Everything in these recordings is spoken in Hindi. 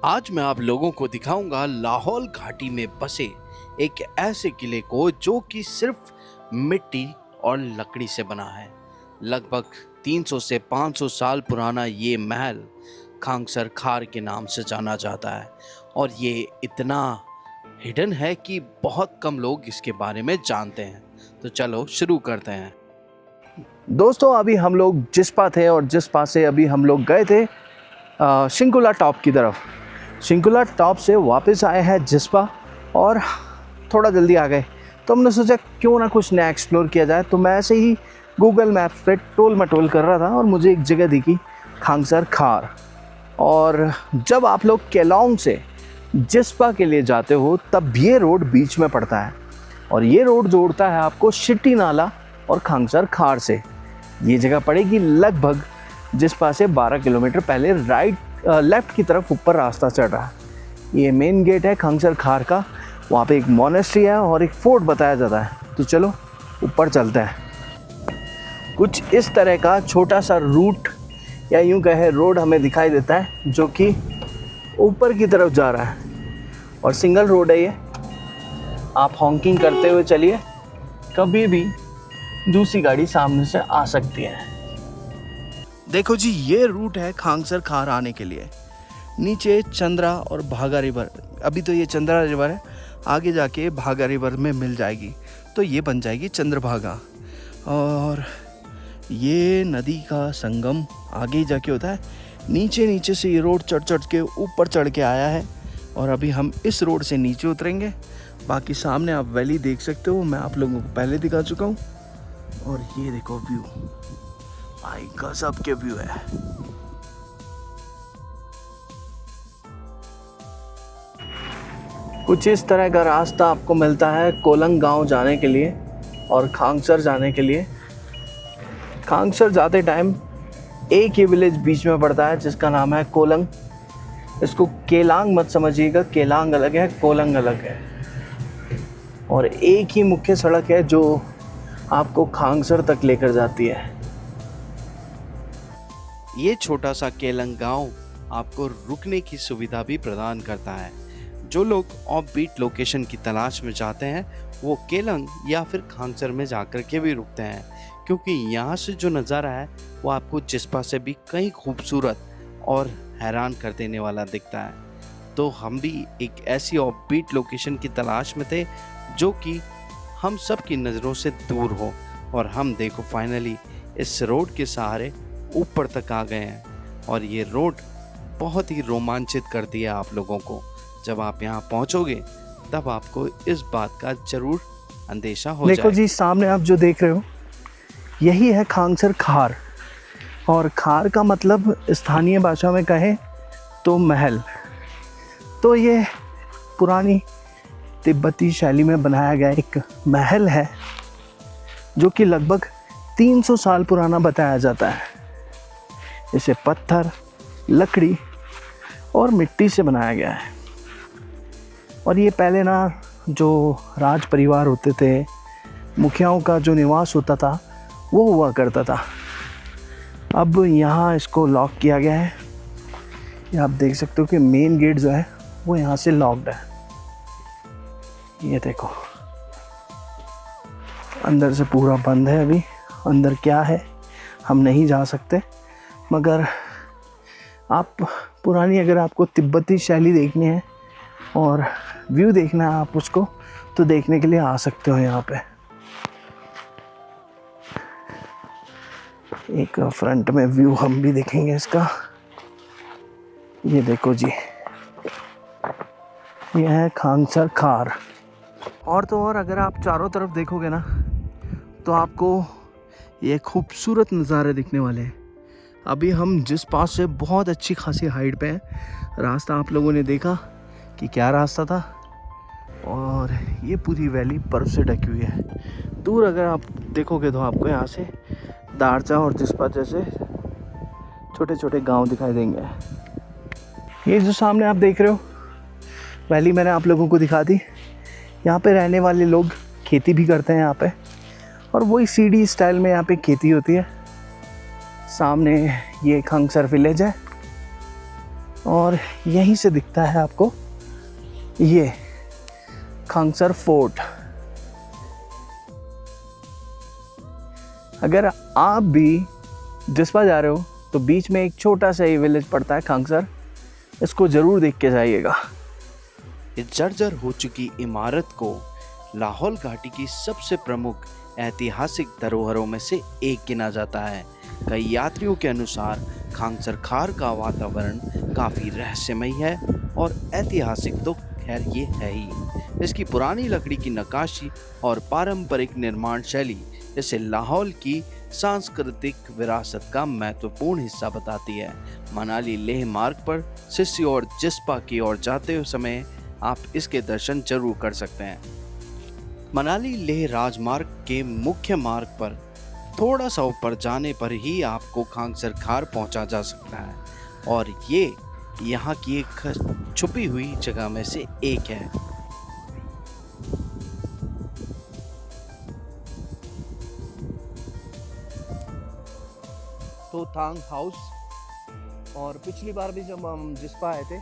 आज मैं आप लोगों को दिखाऊंगा लाहौल घाटी में बसे एक ऐसे किले को जो कि सिर्फ मिट्टी और लकड़ी से बना है। लगभग 300 से 500 साल पुराना ये महल खांगसर खार के नाम से जाना जाता है और ये इतना हिडन है कि बहुत कम लोग इसके बारे में जानते हैं। तो चलो शुरू करते हैं। दोस्तों, अभी हम लोग जिस्पा थे और जिस्पा से अभी हम लोग गए थे शिंकुला टॉप की तरफ। शिंकुला टॉप से वापस आए हैं जिस्पा और थोड़ा जल्दी आ गए, तो हमने सोचा क्यों ना कुछ नया एक्सप्लोर किया जाए। तो मैं ऐसे ही गूगल मैप्स पे टोल मटोल कर रहा था और मुझे एक जगह दिखी खांगसर खार। और जब आप लोग केलोंग से जिस्पा के लिए जाते हो तब ये रोड बीच में पड़ता है और ये रोड जोड़ता है आपको शिट्टी नाला और खांगसर खार से। ये जगह पड़ेगी लगभग जिस्पा से 12 किलोमीटर पहले लेफ़्ट की तरफ ऊपर रास्ता चढ़ रहा है। ये मेन गेट है खांगसर खार का। वहाँ पे एक मोनेस्ट्री है और एक फोर्ट बताया जाता है। तो चलो ऊपर चलते हैं। कुछ इस तरह का छोटा सा रूट या यूँ कहे रोड हमें दिखाई देता है जो कि ऊपर की तरफ जा रहा है और सिंगल रोड है ये। आप हॉन्किंग करते हुए चलिए, कभी भी दूसरी गाड़ी सामने से आ सकती है। देखो जी, ये रूट है खांगसर खार आने के लिए। नीचे चंद्रा और भागा रिवर, अभी तो ये चंद्रा रिवर है, आगे जाके भागा रिवर में मिल जाएगी तो ये बन जाएगी चंद्रभागा। और ये नदी का संगम आगे ही जाके होता है। नीचे नीचे से ये रोड चढ़ के ऊपर चढ़ के आया है और अभी हम इस रोड से नीचे उतरेंगे। बाकी सामने आप वैली देख सकते हो, मैं आप लोगों को पहले दिखा चुका हूँ। और ये देखो व्यू, भाई गजब के व्यू है। कुछ इस तरह का रास्ता आपको मिलता है कोलंग गांव जाने के लिए और खांगसर जाने के लिए। खांगसर जाते टाइम एक ही विलेज बीच में पड़ता है जिसका नाम है कोलंग। इसको केलांग मत समझिएगा, केलांग अलग है, कोलंग अलग है। और एक ही मुख्य सड़क है जो आपको खांगसर तक लेकर जाती है। ये छोटा सा केलंग गांव आपको रुकने की सुविधा भी प्रदान करता है। जो लोग ऑफ बीट लोकेशन की तलाश में जाते हैं वो केलंग या फिर खांगसर में जाकर के भी रुकते हैं, क्योंकि यहाँ से जो नज़ारा है वो आपको जिस्पा से भी कहीं खूबसूरत और हैरान कर देने वाला दिखता है। तो हम भी एक ऐसी ऑफ बीट लोकेशन की तलाश में थे जो कि हम सब की नज़रों से दूर हो, और हम देखो फाइनली इस रोड के सहारे ऊपर तक आ गए हैं। और ये रोड बहुत ही रोमांचित कर दिया आप लोगों को। जब आप यहाँ पहुँचोगे तब आपको इस बात का जरूर अंदेशा हो जाएगा। देखो जी, सामने आप जो देख रहे हो यही है खांगसर खार। और खार का मतलब स्थानीय भाषा में कहें तो महल। तो ये पुरानी तिब्बती शैली में बनाया गया एक महल है जो कि लगभग 300 साल पुराना बताया जाता है। इसे पत्थर, लकड़ी और मिट्टी से बनाया गया है। और ये पहले ना जो राज परिवार होते थे, मुखियाओं का जो निवास होता था वो हुआ करता था। अब यहाँ इसको लॉक किया गया है। ये आप देख सकते हो कि मेन गेट जो है वो यहाँ से लॉक्ड है। ये देखो, अंदर से पूरा बंद है। अभी अंदर क्या है हम नहीं जा सकते, मगर आप पुरानी अगर आपको तिब्बती शैली देखनी है और व्यू देखना है आप उसको, तो देखने के लिए आ सकते हो यहाँ पे। एक फ्रंट में व्यू हम भी देखेंगे इसका। ये देखो जी, ये है खांगसर खार। और तो और अगर आप चारों तरफ देखोगे ना तो आपको ये खूबसूरत नज़ारे दिखने वाले हैं। अभी हम जिस पास से बहुत अच्छी खासी हाइट पे हैं। रास्ता आप लोगों ने देखा कि क्या रास्ता था, और ये पूरी वैली बर्फ़ से ढकी हुई है। दूर अगर आप देखोगे तो आपको यहाँ से दारचा और जिस्पा जैसे छोटे छोटे गांव दिखाई देंगे। ये जो सामने आप देख रहे हो वैली मैंने आप लोगों को दिखा दी। यहाँ पे रहने वाले लोग खेती भी करते हैं यहाँ पे, और वही सीढ़ी स्टाइल में यहाँ पे खेती होती है। सामने ये खांगसर विलेज है और यहीं से दिखता है आपको ये खांगसर फोर्ट। अगर आप भी जिस्पा जा रहे हो तो बीच में एक छोटा सा ये विलेज पड़ता है खांगसर, इसको ज़रूर देख के जाइएगा। इस जर्जर हो चुकी इमारत को लाहौल घाटी की सबसे प्रमुख ऐतिहासिक धरोहरों में से एक गिना जाता है। कई यात्रियों के अनुसार खांगसर खार का वातावरण काफ़ी रहस्यमय है और ऐतिहासिक तो खैर ये है ही। इसकी पुरानी लकड़ी की नक्काशी और पारंपरिक निर्माण शैली इसे लाहौल की सांस्कृतिक विरासत का महत्वपूर्ण हिस्सा बताती है। मनाली लेह मार्ग पर सिस्सी और जिस्पा की ओर जाते समय आप इसके दर्शन जरूर कर सकते हैं। मनाली लेह राजमार्ग के मुख्य मार्ग पर थोड़ा सा ऊपर जाने पर ही आपको खांगसर खार पहुंचा जा सकता है और ये यहाँ की एक छुपी हुई जगह में से एक है। तो थांग हाउस, और पिछली बार भी जब हम जिस्पा आए थे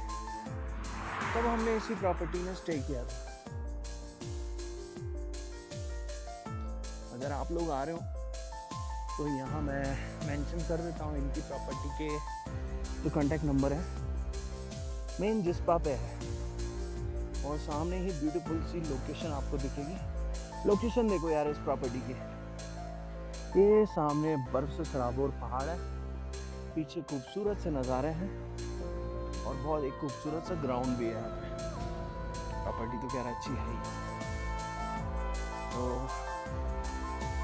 तब हमने इसी प्रॉपर्टी में स्टे किया था। अगर आप लोग आ रहे हो तो यहाँ मैं मेंशन कर देता हूँ इनकी प्रॉपर्टी के जो कांटेक्ट नंबर है, मेन जिस्पा पे है और सामने ही ब्यूटीफुल सी लोकेशन आपको दिखेगी। लोकेशन देखो यार इस प्रॉपर्टी की, ये सामने बर्फ से सराबोर पहाड़ है, पीछे खूबसूरत से नज़ारे हैं और बहुत एक खूबसूरत सा ग्राउंड भी है यहाँ पे। प्रॉपर्टी तो खैर अच्छी है ही। तो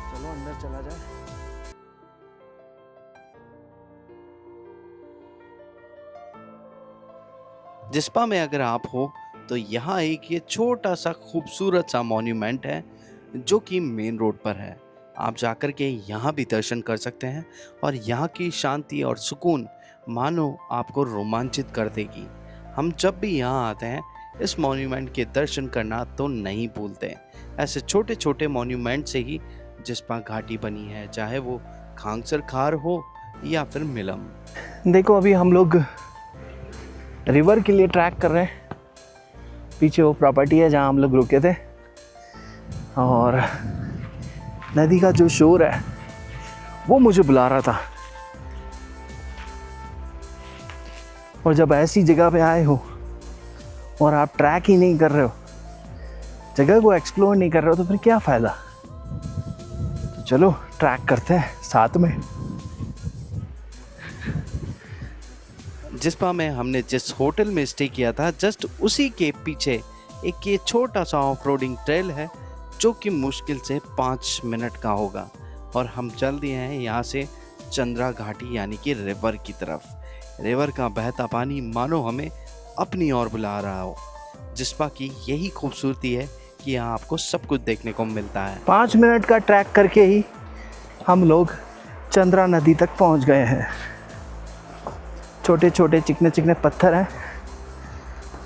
चलो अंदर चला जाए। जिस्पा में अगर आप हो तो यहाँ एक ये छोटा सा खूबसूरत सा मॉन्यूमेंट है जो कि मेन रोड पर है। आप जाकर के यहाँ भी दर्शन कर सकते हैं और यहाँ की शांति और सुकून मानो आपको रोमांचित कर देगी। हम जब भी यहाँ आते हैं इस मॉन्यूमेंट के दर्शन करना तो नहीं भूलते। ऐसे छोटे छोटे मॉन्यूमेंट से ही जिस्पा घाटी बनी है, चाहे वो खांगसर खार हो या फिर मिलम। देखो अभी हम लोग रिवर के लिए ट्रैक कर रहे हैं। पीछे वो प्रॉपर्टी है जहाँ हम लोग रुके थे और नदी का जो शोर है वो मुझे बुला रहा था। और जब ऐसी जगह पे आए हो और आप ट्रैक ही नहीं कर रहे हो, जगह को एक्सप्लोर नहीं कर रहे हो, तो फिर क्या फ़ायदा। तो चलो ट्रैक करते हैं साथ में। जिस्पा में हमने जिस होटल में स्टे किया था जस्ट उसी के पीछे एक ये छोटा सा ऑफ रोडिंग ट्रेल है जो कि मुश्किल से 5 मिनट का होगा और हम चल दिए हैं यहाँ से चंद्रा घाटी यानी कि रिवर की तरफ। रिवर का बहता पानी मानो हमें अपनी ओर बुला रहा हो। जिस्पा की यही खूबसूरती है कि यहाँ आपको सब कुछ देखने को मिलता है। 5 मिनट का ट्रैक करके ही हम लोग चंद्रा नदी तक पहुँच गए हैं। छोटे छोटे चिकने चिकने पत्थर हैं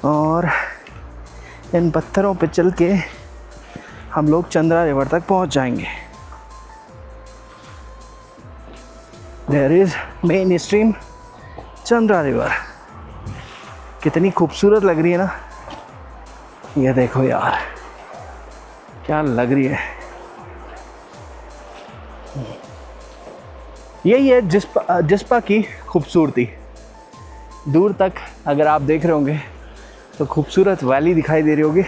और इन पत्थरों पे चल के हम लोग चंद्रा रिवर तक पहुंच जाएंगे। There is main stream Chandra river. कितनी खूबसूरत लग रही है ना, ये देखो यार क्या लग रही है। यही है जिस्पा की खूबसूरती। दूर तक अगर आप देख रहे होंगे तो खूबसूरत वैली दिखाई दे रही होगी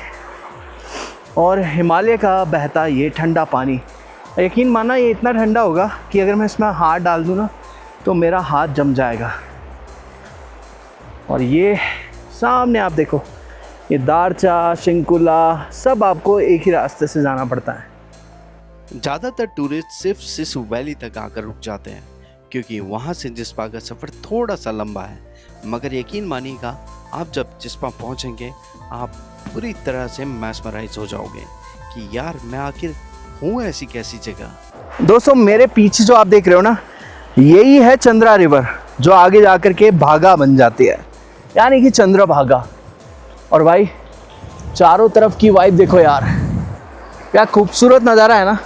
और हिमालय का बहता ये ठंडा पानी। यकीन माना ये इतना ठंडा होगा कि अगर मैं इसमें हाथ डाल दूँ ना तो मेरा हाथ जम जाएगा। और ये सामने आप देखो, ये दारचा, शिंकुला सब आपको एक ही रास्ते से जाना पड़ता है। ज़्यादातर टूरिस्ट सिर्फ सिसु वैली तक आकर रुक जाते हैं क्योंकि वहाँ से जिस्पा का सफ़र थोड़ा सा लंबा है, मगर यकीन मानिएगा आप जब जिस्पा पहुँचेंगे आप पूरी तरह से मैस्मराइज हो जाओगे कि यार मैं आखिर हूँ ऐसी कैसी जगह। दोस्तों मेरे पीछे जो आप देख रहे हो ना, यही है चंद्रा रिवर जो आगे जाकर के भागा बन जाती है, यानी कि चंद्र भागा। और भाई चारों तरफ की वाइब देखो यार, क्या खूबसूरत नज़ारा है ना।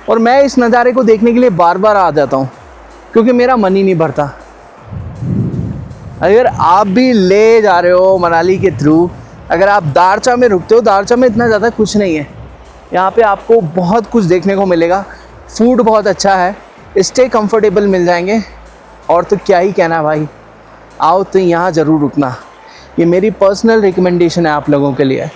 और मैं इस नज़ारे को देखने के लिए बार बार आ जाता हूँ क्योंकि मेरा मन ही नहीं भरता। अगर आप भी ले जा रहे हो मनाली के थ्रू, अगर आप दारचा में रुकते हो, दारचा में इतना ज़्यादा कुछ नहीं है, यहाँ पे आपको बहुत कुछ देखने को मिलेगा। फूड बहुत अच्छा है, स्टे कंफर्टेबल मिल जाएंगे, और तो क्या ही कहना भाई, आओ तो यहाँ ज़रूर रुकना। ये मेरी पर्सनल रिकमेंडेशन है आप लोगों के लिए।